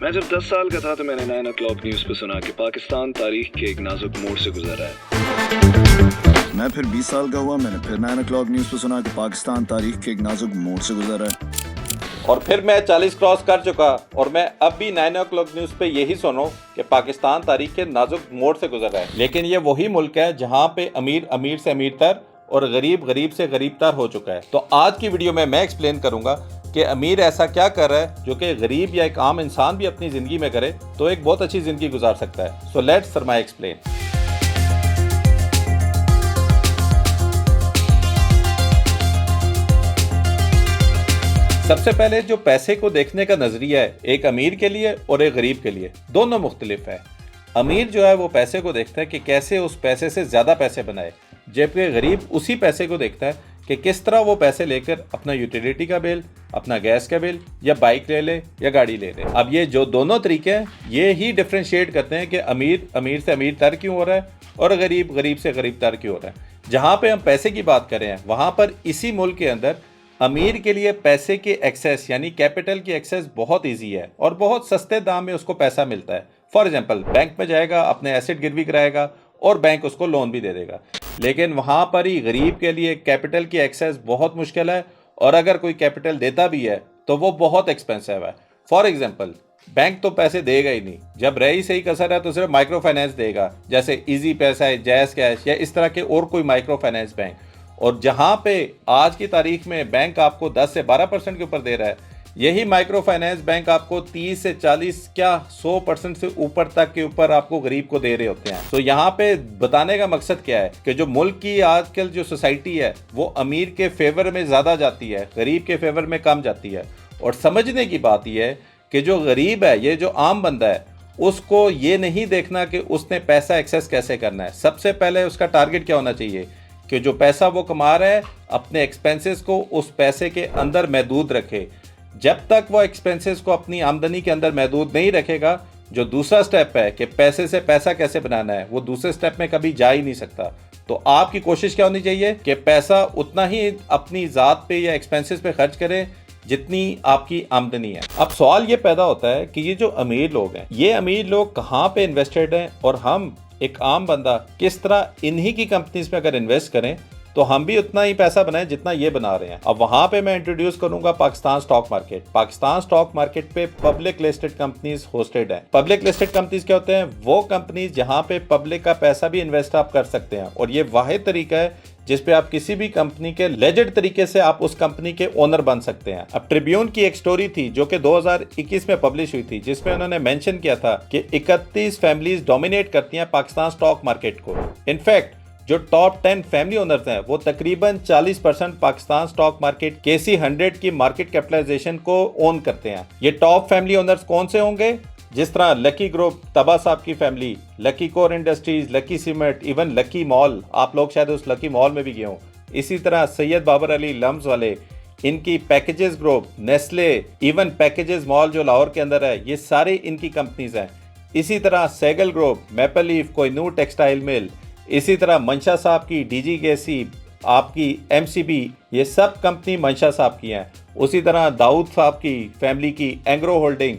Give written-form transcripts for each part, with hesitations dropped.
मैं जब 10 साल का था तो मैंने 9 o'clock न्यूज़ पे सुना कि पाकिस्तान तारीख के एक नाजुक मोड़ से गुजरा है। मैं फिर 20 साल का हुआ, मैंने फिर 9 o'clock न्यूज़ पे सुना कि पाकिस्तान तारीख के एक नाजुक मोड़ से गुजरा है। और फिर मैं 40 क्रॉस कर चुका और मैं अब भी 9 o'clock न्यूज़ पे यही सुनो कि पाकिस्तान तारीख के नाजुक मोड़ से गुजर रहा है। लेकिन ये वही मुल्क है जहाँ पे अमीर अमीर से अमीर तर और गरीब गरीब से गरीब तर हो चुका है। तो आज की वीडियो में मैं एक्सप्लेन करूंगा कि अमीर ऐसा क्या कर रहा है जो कि गरीब या एक आम इंसान भी अपनी ज़िंदगी में करे तो एक बहुत अच्छी ज़िंदगी गुजार सकता है। सो लेट्स सरमाया एक्सप्लेन। सबसे पहले जो पैसे को देखने का नजरिया है एक अमीर के लिए और एक गरीब के लिए दोनों मुख्तलिफ है। अमीर जो है वो पैसे को देखता है कि कैसे उस पैसे से ज़्यादा पैसे बनाए, जबकि गरीब उसी पैसे को देखता है कि किस तरह वो पैसे लेकर अपना यूटिलिटी का बिल, अपना गैस का बिल या बाइक ले ले या गाड़ी ले ले। अब ये जो दोनों तरीके हैं ये ही डिफ्रेंशिएट करते हैं कि अमीर अमीर से अमीर तर क्यों हो रहा है और गरीब गरीब से गरीब तर क्यों हो रहा है। जहाँ पे हम पैसे की बात कर रहे हैं वहाँ पर इसी मुल्क के अंदर अमीर के लिए पैसे की एक्सेस यानी कैपिटल की एक्सेस बहुत इजी है और बहुत सस्ते दाम में उसको पैसा मिलता है। फॉर एग्जांपल बैंक में जाएगा, अपने एसेट गिरवी कराएगा और बैंक उसको लोन भी दे देगा। लेकिन वहाँ पर ही गरीब के लिए कैपिटल की एक्सेस बहुत मुश्किल है और अगर कोई कैपिटल देता भी है तो वो बहुत एक्सपेंसिव है। फॉर एग्जांपल बैंक तो पैसे देगा ही नहीं, जब रही सही कसर है तो सिर्फ माइक्रो फाइनेंस देगा, जैसे इजी पैसा है, जैज़ कैश या इस तरह के और कोई माइक्रो फाइनेंस बैंक। और जहाँ पे आज की तारीख में बैंक आपको 10 से 12% के ऊपर दे रहा है, यही माइक्रो फाइनेंस बैंक आपको 30 से 40 क्या 100% से ऊपर तक के ऊपर आपको गरीब को दे रहे होते हैं। तो यहाँ पे बताने का मकसद क्या है कि जो मुल्क की आजकल जो सोसाइटी है वो अमीर के फेवर में ज़्यादा जाती है, गरीब के फेवर में कम जाती है। और समझने की बात यह है कि जो गरीब है, ये जो आम बंदा है, उसको ये नहीं देखना कि उसने पैसा एक्सेस कैसे करना है। सबसे पहले उसका टारगेट क्या होना चाहिए कि जो पैसा वो कमा रहा है अपने एक्सपेंसेस को उस पैसे के अंदर महदूद रखे। जब तक वो एक्सपेंसेस को अपनी आमदनी के अंदर महदूद नहीं रखेगा, जो दूसरा स्टेप है कि पैसे से पैसा कैसे बनाना है, वो दूसरे स्टेप में कभी जा ही नहीं सकता। तो आपकी कोशिश क्या होनी चाहिए कि पैसा उतना ही अपनी ज़ात पे या एक्सपेंसेस पे खर्च करें जितनी आपकी आमदनी है। अब सवाल ये पैदा होता है कि ये जो अमीर लोग हैं, ये अमीर लोग कहाँ पे इन्वेस्टेड हैं और हम एक आम बंदा किस तरह इन्हीं की कंपनीज में अगर इन्वेस्ट करें तो हम भी उतना ही पैसा बनाएं जितना ये बना रहे हैं। अब वहां पे मैं इंट्रोड्यूस करूंगा Pakistan stock market. Pakistan stock market पे पब्लिक लिस्टेड कंपनीज होस्टेड हैं। पब्लिक लिस्टेड कंपनीज क्या होते हैं? वो कंपनीज जहां पे पब्लिक का पैसा भी इन्वेस्ट आप कर सकते हैं और ये वाहिद तरीका है जिसपे आप किसी भी कंपनी के लेजेड तरीके से आप उस कंपनी के ओनर बन सकते हैं। अब ट्रिब्यून की एक स्टोरी थी जो कि 2021 में पब्लिश हुई थी, जिसमें उन्होंने मेंशन किया था कि 31 फैमिलीज डोमिनेट करती हैं पाकिस्तान स्टॉक मार्केट को। इनफैक्ट जो टॉप 10 फैमिली ओनर्स हैं वो तकरीबन 40% पाकिस्तान स्टॉक मार्केट KC 100 की मार्केट कैपिटलाइजेशन को ओन करते हैं। ये टॉप फैमिली ओनर्स कौन से होंगे? जिस तरह लकी ग्रुप, तबा साहब की family, lucky core industries, lucky cement, even lucky mall, आप लोग शायद उस लकी मॉल में भी गए हो। इसी तरह सैयद बाबर अली लम्स वाले, इनकी packages group, Nestle, even packages mall जो लाहौर के अंदर है, ये सारे इनकी कंपनीज हैं। इसी तरह Saigal group, maple leaf, Kohinoor textile mill, इसी तरह मंशा साहब की DG गैसी, आपकी MCB, ये सब कंपनी मंशा साहब की हैं। उसी तरह दाऊद साहब की फैमिली की एंग्रो होल्डिंग,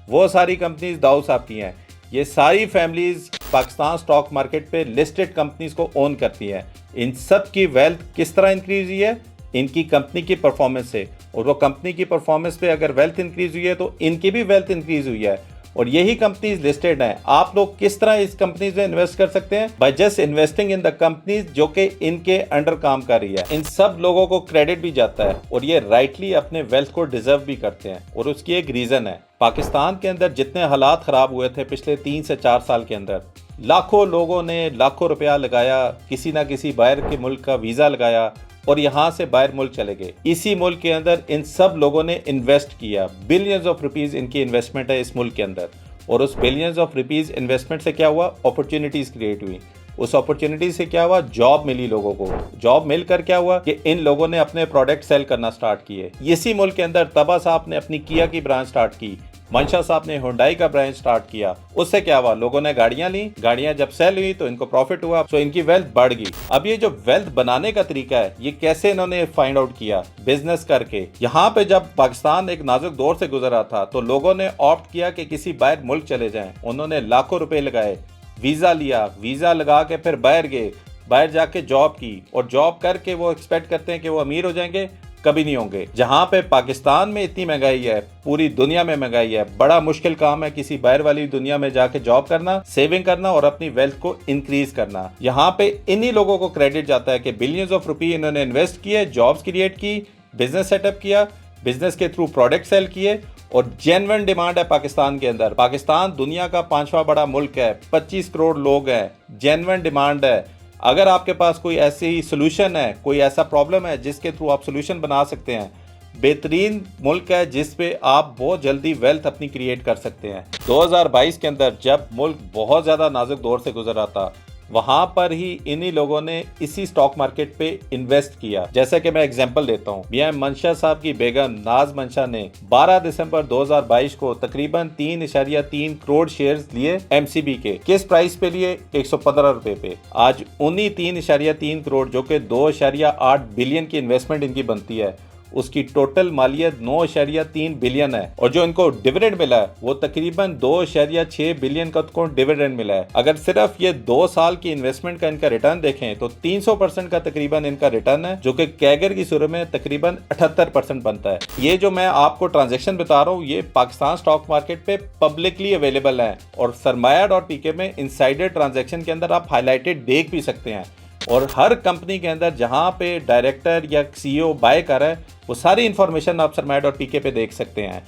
वो सारी कंपनीज दाऊद साहब की हैं। ये सारी फैमिलीज पाकिस्तान स्टॉक मार्केट पे लिस्टेड कंपनीज को ओन करती हैं। इन सब की वेल्थ किस तरह इंक्रीज हुई है? इनकी कंपनी की परफॉर्मेंस से। और वो कंपनी की परफॉर्मेंस पे अगर वेल्थ इंक्रीज हुई है तो इनकी भी वेल्थ इंक्रीज हुई है और यही कंपनीज लिस्टेड हैं। आप लोग किस तरह इस कंपनीज में इन्वेस्ट कर सकते हैं? By just investing in the companies जो कि इनके अंडर काम कर रही है। इन सब लोगों को क्रेडिट भी जाता है और ये राइटली अपने वेल्थ को डिजर्व भी करते हैं और उसकी एक रीजन है। पाकिस्तान के अंदर जितने हालात खराब हुए थे पिछले 3 से 4 साल के अंदर, लाखों लोगों ने लाखों रुपया लगाया, किसी ना किसी बाहर के मुल्क का वीजा लगाया और यहाँ से बाहर मुल्क चले गए। इसी मुल्क के अंदर इन सब लोगों ने इन्वेस्ट किया। बिलियंस ऑफ रुपीस इनकी इन्वेस्टमेंट है इस मुल्क के अंदर और उस बिलियंस ऑफ रुपीस इन्वेस्टमेंट से क्या हुआ? अपॉर्चुनिटीज क्रिएट हुई। उस अपॉर्चुनिटी से क्या हुआ? जॉब मिली लोगों को। जॉब मिलकर क्या हुआ कि इन लोगों ने अपने प्रोडक्ट सेल करना स्टार्ट किए। इसी मुल्क के अंदर तबा साहब ने अपनी किया की ब्रांच स्टार्ट की, मंशा साहब ने हुंडई का ब्रांच स्टार्ट किया, उससे क्या हुआ, लोगों ने गाड़ियां ली, गाड़ियां जब सेल हुई तो इनको प्रॉफिट हुआ, तो इनकी वेल्थ बढ़ गई। अब ये जो वेल्थ बनाने का तरीका है, ये कैसे इन्होंने फाइंड आउट किया, बिजनेस करके। यहाँ पे जब पाकिस्तान एक नाजुक दौर से गुजरा था तो लोगों ने ऑप्ट किया कि किसी बाहर मुल्क चले जाएं। उन्होंने लाखों रुपए लगाए, वीजा लिया, वीजा लगा के फिर बाहर गए, बाहर जाके जॉब की, और जॉब करके वो एक्सपेक्ट करते हैं कि वो अमीर हो जाएंगे, कभी नहीं होंगे। जहां पे पाकिस्तान में इतनी महंगाई है, पूरी दुनिया में महंगाई है, बड़ा मुश्किल काम है किसी बाहर वाली दुनिया में जाके जॉब करना, सेविंग करना और अपनी वेल्थ को इंक्रीज करना। यहाँ पे इन्हीं लोगों को क्रेडिट जाता है कि बिलियंस ऑफ रुपए इन्होंने इन्वेस्ट किए, जॉब्स क्रिएट की, बिजनेस सेटअप किया, बिजनेस के थ्रू प्रोडक्ट सेल किए, और जेन्युइन डिमांड है पाकिस्तान के अंदर। पाकिस्तान दुनिया का 5वां बड़ा मुल्क है, 25 करोड़ लोग हैं, जेन्युइन डिमांड है। अगर आपके पास कोई ऐसी सोल्यूशन है, कोई ऐसा प्रॉब्लम है जिसके थ्रू आप सोल्यूशन बना सकते हैं, बेहतरीन मुल्क है जिस पे आप बहुत जल्दी वेल्थ अपनी क्रिएट कर सकते हैं। 2022 के अंदर जब मुल्क बहुत ज़्यादा नाजुक दौर से गुजर रहा था, वहां पर ही इन्हीं लोगों ने इसी स्टॉक मार्केट पे इन्वेस्ट किया। जैसे कि मैं एग्जांपल देता हूं, बीएम मंशा साहब की बेगम नाज मंशा ने 12 दिसंबर 2022 को तकरीबन 3.3 करोड़ शेयर्स लिए एमसीबी के। किस प्राइस पे लिए? 115 रुपए पे। आज उन्हीं 3.3 करोड़ जो कि 2.8 बिलियन की इन्वेस्टमेंट इनकी बनती है, उसकी टोटल मालियत 9.3 बिलियन है, और जो इनको डिविडेंड मिला है वो तकरीबन 2.6 बिलियन का तो डिविडेंड मिला है। अगर सिर्फ ये 2 साल की इन्वेस्टमेंट का इनका रिटर्न देखें तो 300% का तकरीबन इनका रिटर्न है, जो कि कैगर की सूरत में तकरीबन 78% बनता है। ये जो मैं आपको ट्रांजेक्शन बता रहा हूँ, ये पाकिस्तान स्टॉक मार्केट पे पब्लिकली अवेलेबल है, और सरमाया.pk में इनसाइडर ट्रांजेक्शन के अंदर आप हाईलाइटेड देख भी सकते हैं। और हर कंपनी के अंदर जहां पे डायरेक्टर या सीईओ बाय कर रहा है, वो सारी इंफॉर्मेशन आप सरमाया.pk पे देख सकते हैं।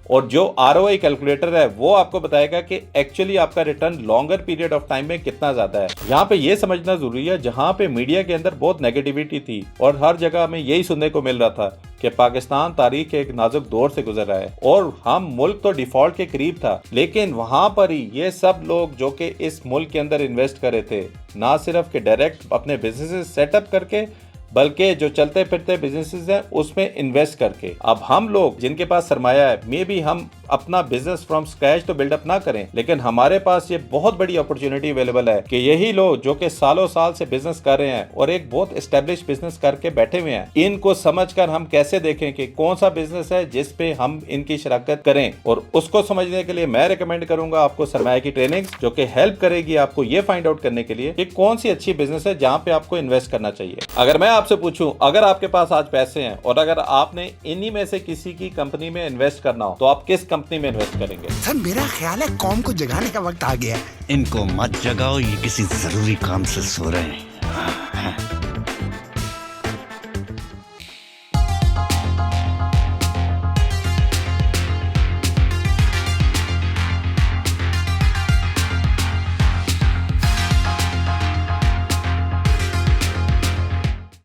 और जो ROI कैलकुलेटर है वो आपको बताएगा कि एक्चुअली आपका return longer period of time में कितना ज्यादा है। यहाँ पे ये समझना जरूरी है, जहाँ पे मीडिया के अंदर बहुत नेगेटिविटी थी और हर जगह में यही सुनने को मिल रहा था कि पाकिस्तान तारीख के एक नाजुक दौर से गुजर रहा है और हम मुल्क तो डिफॉल्ट के करीब था, लेकिन वहां पर ही ये सब लोग जो कि इस मुल्क के अंदर इन्वेस्ट कर रहे थे, ना सिर्फ के डायरेक्ट अपने बिजनेस सेटअप करके, बल्कि जो चलते फिरते बिजनेसेस हैं उसमें इन्वेस्ट करके। अब हम लोग जिनके पास सरमाया है, मे बी हम अपना बिजनेस फ्रॉम स्क्रैच तो बिल्डअप ना करें, लेकिन हमारे पास ये बहुत बड़ी अपॉर्चुनिटी अवेलेबल है कि यही लोग जो कि सालों साल से बिजनेस कर रहे हैं और एक बहुत एस्टेब्लिश बिजनेस करके बैठे हुए हैं, इनको समझकर हम कैसे देखें कि कौन सा बिजनेस है जिस पे हम इनकी शराकत करें। और उसको समझने के लिए मैं रिकमेंड करूंगा आपको सरमाया की ट्रेनिंग, जो कि हेल्प करेगी आपको ये फाइंड आउट करने के लिए कि कौन सी अच्छी बिजनेस है जहां पे आपको इन्वेस्ट करना चाहिए। अगर मैं आपसे पूछूं, अगर आपके पास आज पैसे हैं और अगर आपने इन्हीं में से किसी की कंपनी में इन्वेस्ट करना हो, तो आप किस कंपनी में इन्वेस्ट करेंगे? सर मेरा ख्याल है कौम को जगाने का वक्त आ गया है। इनको मत जगाओ, ये किसी जरूरी काम से सो रहे हैं।